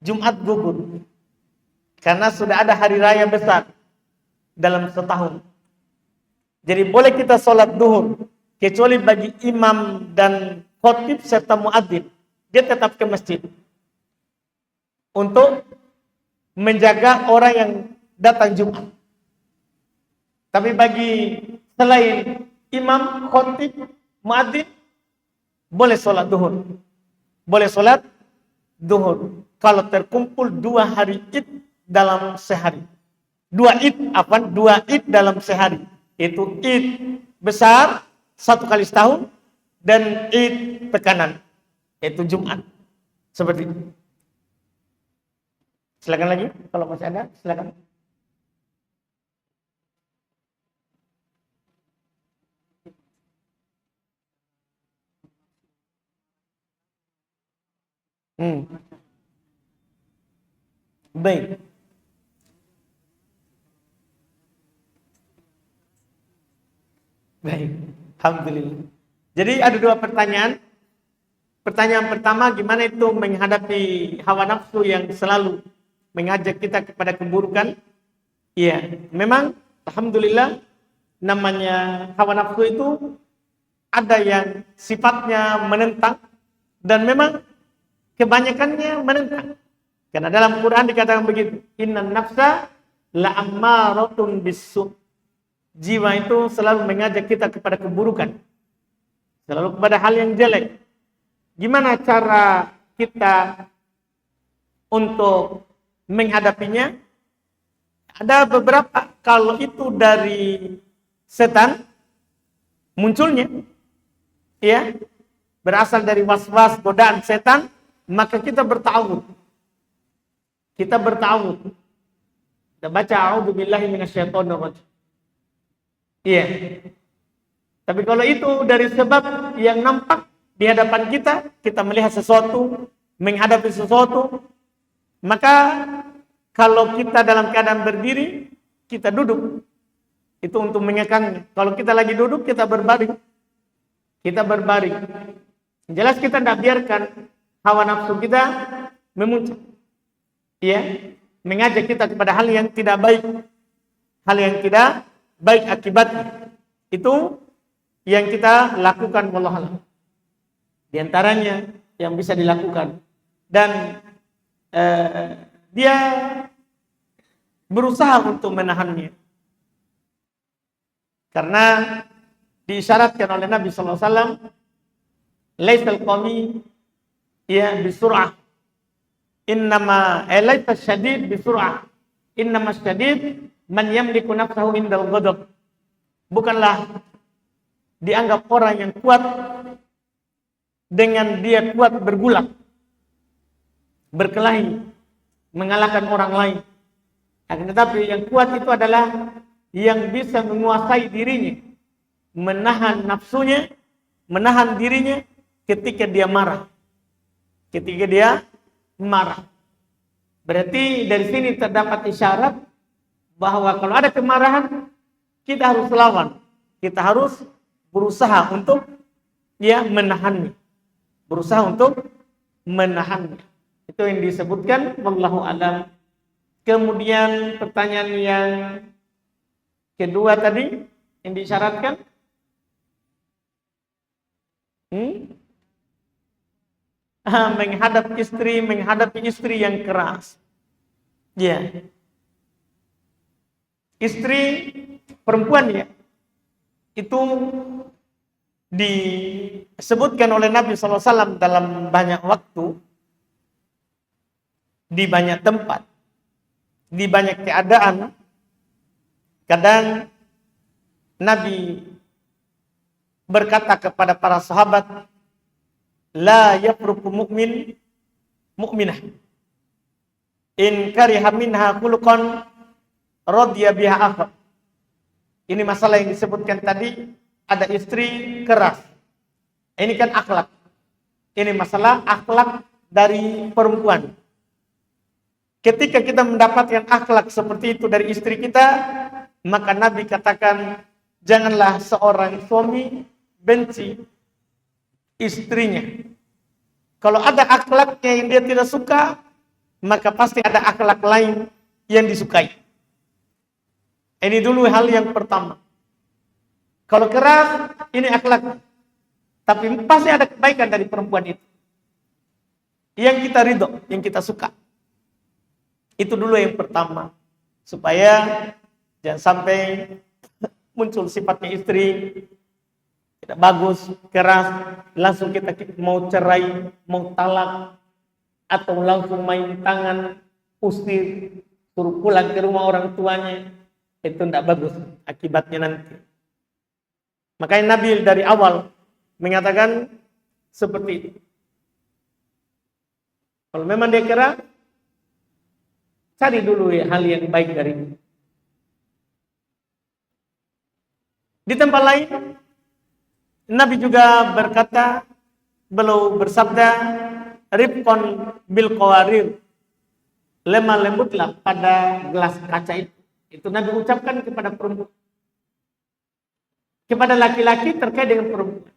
Jumat gugur. Karena sudah ada hari raya besar dalam setahun. Jadi boleh kita sholat duhur, kecuali bagi imam dan khotib serta muadzin. Dia tetap ke masjid. Untuk menjaga orang yang datang Jumat. Tapi bagi selain imam, khotib, muadzin, boleh sholat duhur. Boleh sholat duhur. Kalau terkumpul 2 hari Id dalam sehari. 2 Id dalam sehari. Itu Id besar, 1 kali setahun, dan Id tekanan. Itu Jumat. Seperti itu. Silakan lagi, kalau masih ada, silakan. Baik. Baik. Alhamdulillah. Jadi ada 2 pertanyaan. Pertanyaan pertama, gimana itu menghadapi hawa nafsu yang selalu mengajak kita kepada keburukan? Iya, memang alhamdulillah namanya hawa nafsu itu ada yang sifatnya menentang dan memang kebanyakannya menentang. Karena dalam Quran dikatakan begitu, innan nafsa la'ammaratun bisu. Jiwa itu selalu mengajak kita kepada keburukan. Selalu kepada hal yang jelek. Gimana cara kita untuk menghadapinya? Ada beberapa, kalau itu dari setan munculnya, ya, berasal dari was-was godaan setan, maka kita berta'awud. Kita berta'awud. Kita baca a'udzubillahi minasyaitonir rajim. Iya. Tapi kalau itu dari sebab yang nampak di hadapan kita, kita melihat sesuatu, menghadapi sesuatu, maka kalau kita dalam keadaan berdiri, kita duduk. Itu untuk mengekangnya. Kalau kita lagi duduk, kita berbaring. Kita berbaring. Jelas kita tidak biarkan hawa nafsu kita memuncak. Ya, mengajak kita kepada hal yang tidak baik. Hal yang tidak baik akibatnya. Itu yang kita lakukan, wallahu a'lam. Di antaranya yang bisa dilakukan. Dan dia berusaha untuk menahannya. Karena diisyaratkan oleh Nabi SAW, laisal qami ya bisur'ah. Laisa syadid bisur'ah. Innama syadid man yamliku nafsahu indal ghadab. Bukanlah dianggap orang yang kuat dengan dia kuat bergulat, berkelahi, mengalahkan orang lain. Akan tetapi yang kuat itu adalah yang bisa menguasai dirinya, menahan nafsunya, menahan dirinya ketika dia marah. Ketika dia marah. Berarti dari sini terdapat isyarat bahwa kalau ada kemarahan, kita harus lawan. Kita harus berusaha untuk menahannya. Berusaha untuk menahannya. Itu yang disebutkan, wallahu a'lam. Kemudian pertanyaan yang kedua tadi yang disyaratkan, menghadapi istri yang keras. Ya. Istri perempuan ya. Itu disebutkan oleh Nabi SAW dalam banyak waktu, di banyak tempat, di banyak keadaan. Kadang Nabi berkata kepada para sahabat, la yafruqu mu'minah in kariha minha khuluqan radiya biha akhar. Ini masalah yang disebutkan tadi, ada istri keras. Ini kan akhlak. Ini masalah akhlak dari perempuan. Ketika kita mendapatkan akhlak seperti itu dari istri kita, maka Nabi katakan, janganlah seorang suami benci istrinya. Kalau ada akhlaknya yang dia tidak suka, maka pasti ada akhlak lain yang disukai. Ini dulu hal yang pertama. Kalau keras, ini akhlak. Tapi pasti ada kebaikan dari perempuan itu. Yang kita ridho, yang kita suka. Itu dulu yang pertama. Supaya jangan sampai muncul sifatnya istri tidak bagus, keras, langsung kita mau cerai, mau talak, atau langsung main tangan, usir, suruh pulang ke rumah orang tuanya. Itu tidak bagus akibatnya nanti. Makanya Nabi dari awal mengatakan seperti itu. Kalau memang dia keras, cari dulu hal yang baik darinya. Di tempat lain, Nabi juga berkata, beliau bersabda, rifqon bil qawarir, lemah lembutlah pada gelas kaca itu. Itu Nabi ucapkan kepada perempuan. Kepada laki-laki terkait dengan perempuan.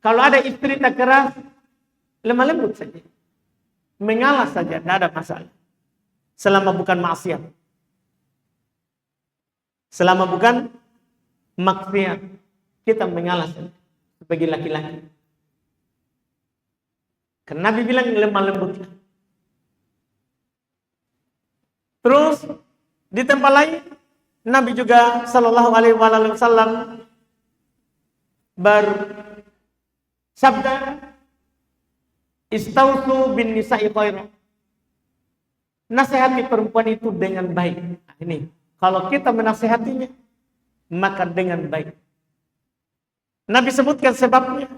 Kalau ada istri tak keras, lemah lembut saja. Mengalah saja, tidak ada masalah. Selama bukan maksiat. Selama bukan maksiat, kita mengalah saja sebagai laki-laki. Karena Nabi bilang lemah lembutlah. Terus di tempat lain, Nabi juga Sallallahu Alaihi Wasallam bersabda, istausu bin nisa'i khairan. Nasihati perempuan itu dengan baik. Nah, ini, kalau kita menasihatinya, maka dengan baik. Nabi sebutkan sebabnya.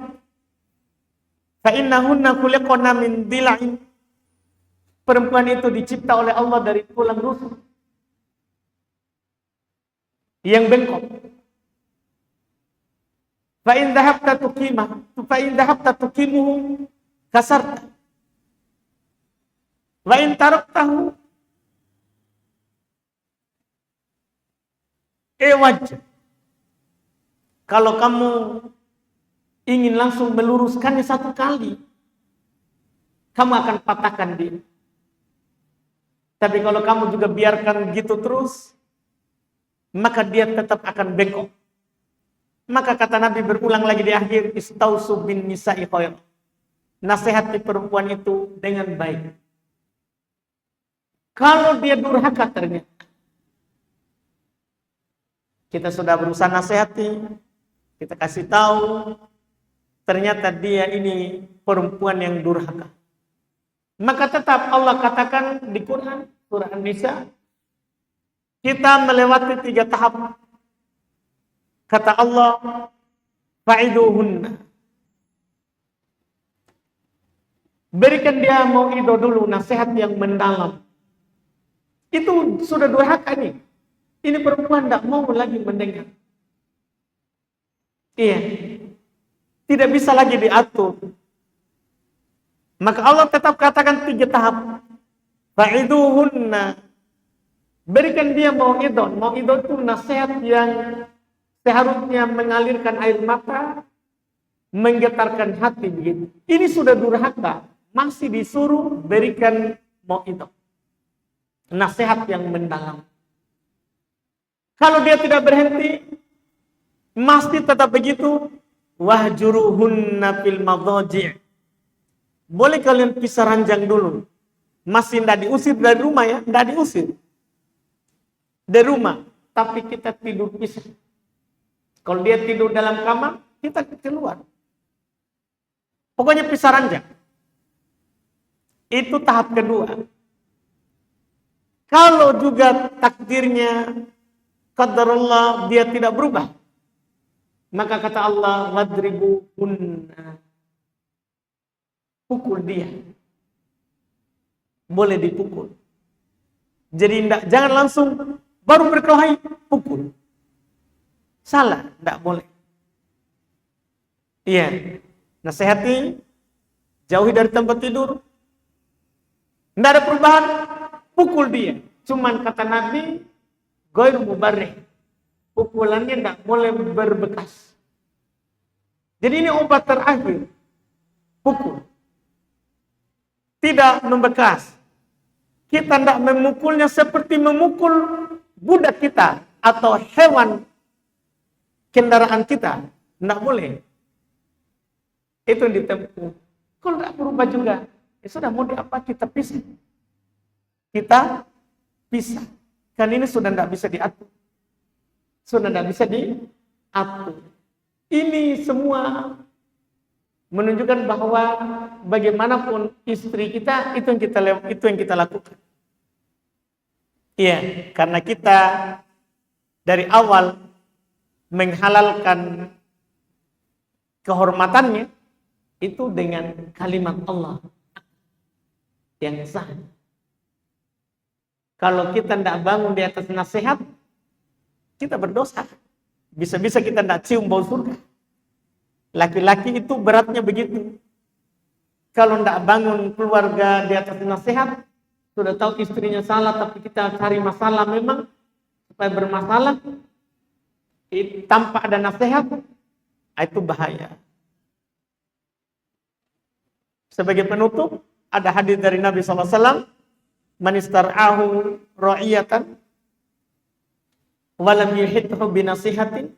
Fa innahunna khuliqna min dila'in. Perempuan itu dicipta oleh Allah dari tulang rusuk yang bengkok. Fa in dhahabta tuqimuhu kasarta. Wa in taraktahu wajh. Kalau kamu ingin langsung meluruskannya satu kali, kamu akan patahkan dia. Tapi kalau kamu juga biarkan gitu terus, maka dia tetap akan bengkok. Maka kata Nabi berulang lagi di akhir, istausu bin nisa'i khair. nasihati perempuan itu dengan baik. Kalau dia durhaka ternyata, kita sudah berusaha nasihati, kita kasih tahu, ternyata dia ini perempuan yang durhaka. Maka tetap Allah katakan di Quran, surah An-Nisa, kita melewati 3 tahap. Kata Allah, fa'iduhunna. Berikan dia mau'idah dulu, nasihat yang mendalam. Itu sudah durhaka nih. Ini perempuan tidak mau lagi mendengar. Iya. Tidak bisa lagi diatur. Maka Allah tetap katakan 3 tahap. Fa'iduhunna. Berikan dia mau'idah. Mau'idah itu nasihat yang seharusnya mengalirkan air mata, menggetarkan hati begitu. Ini sudah durhaka, masih disuruh berikan mau'idah. Nasihat yang mendalam. Kalau dia tidak berhenti, masih tetap begitu, wahjuruhunna fil madhaji'. Boleh kalian pisah ranjang dulu. Masih tidak diusir dari rumah ya, tidak diusir dari rumah, tapi kita tidur pisah. Kalau dia tidur dalam kamar, kita keluar. Pokoknya pisah ranjang. Itu tahap kedua. Kalau juga takdirnya, qadarullah, dia tidak berubah, maka kata Allah, wadribuhunna. Pukul dia. Boleh dipukul. Jadi jangan langsung baru berkelahi, pukul. Salah, tidak boleh. Iya, nasihati, jauhi dari tempat tidur. Tidak ada perubahan, pukul dia. Cuman kata Nabi, ghairu mubarrih. Pukulannya tidak boleh berbekas. Jadi ini obat terakhir. Pukul. Tidak membekas. Kita tidak memukulnya seperti memukul budak kita atau hewan kendaraan kita. Tidak boleh. Itu yang ditempuh. Kalau tidak berubah juga, ya sudah, mau diapa, kita pisah. Kita pisah. Kan ini sudah tidak bisa diatur. Sudah tidak bisa diatur. Ini semua menunjukkan bahwa bagaimanapun istri kita, itu yang kita lakukan. Iya, karena kita dari awal menghalalkan kehormatannya itu dengan kalimat Allah yang sah. Kalau kita tidak bangun di atas nasihat, kita berdosa. Bisa-bisa kita tidak cium bau surga. Laki-laki itu beratnya begitu. Kalau tidak bangun keluarga di atas nasihat, sudah tahu istrinya salah, tapi kita cari masalah memang supaya bermasalah, tanpa ada nasihat, itu bahaya. Sebagai penutup, ada hadis dari Nabi SAW, man istar'ahu ra'iyatan walam yuhithu binasihatin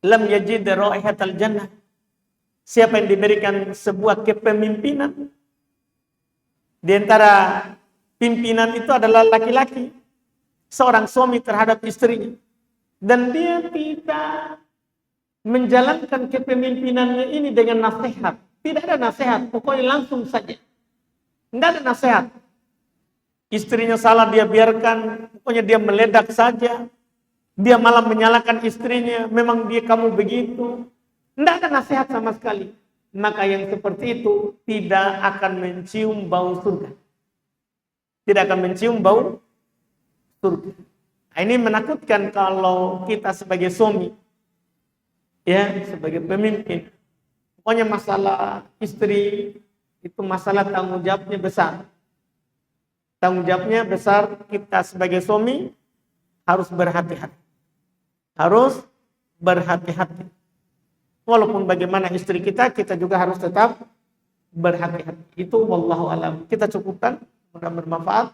lam yajid ra'ihatal jannah. Siapa yang diberikan sebuah kepemimpinan, di antara pimpinan itu adalah laki-laki, seorang suami terhadap istrinya, dan dia tidak menjalankan kepemimpinannya ini dengan nasihat. Tidak ada nasihat, pokoknya langsung saja. Tidak ada nasihat. Istrinya salah, dia biarkan, pokoknya dia meledak saja. Dia malah menyalahkan istrinya, memang dia kamu begitu. Tidak ada nasihat sama sekali. Maka yang seperti itu tidak akan mencium bau surga. Tidak akan mencium bau surga. Ini menakutkan kalau kita sebagai suami, ya, sebagai pemimpin. Pokoknya masalah istri itu masalah tanggung jawabnya besar. Tanggung jawabnya besar, kita sebagai suami harus berhati-hati. Harus berhati-hati. Walaupun bagaimana istri kita juga harus tetap berhati-hati. Itu wallahu alam. Kita cukupkan, mudah bermanfaat.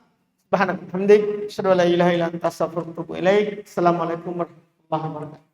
Subhanallah, hamdik, asyhadu an la ilaha illa anta, astaghfiruka wa atubu ilaik. Assalamualaikum warahmatullahi wabarakatuh.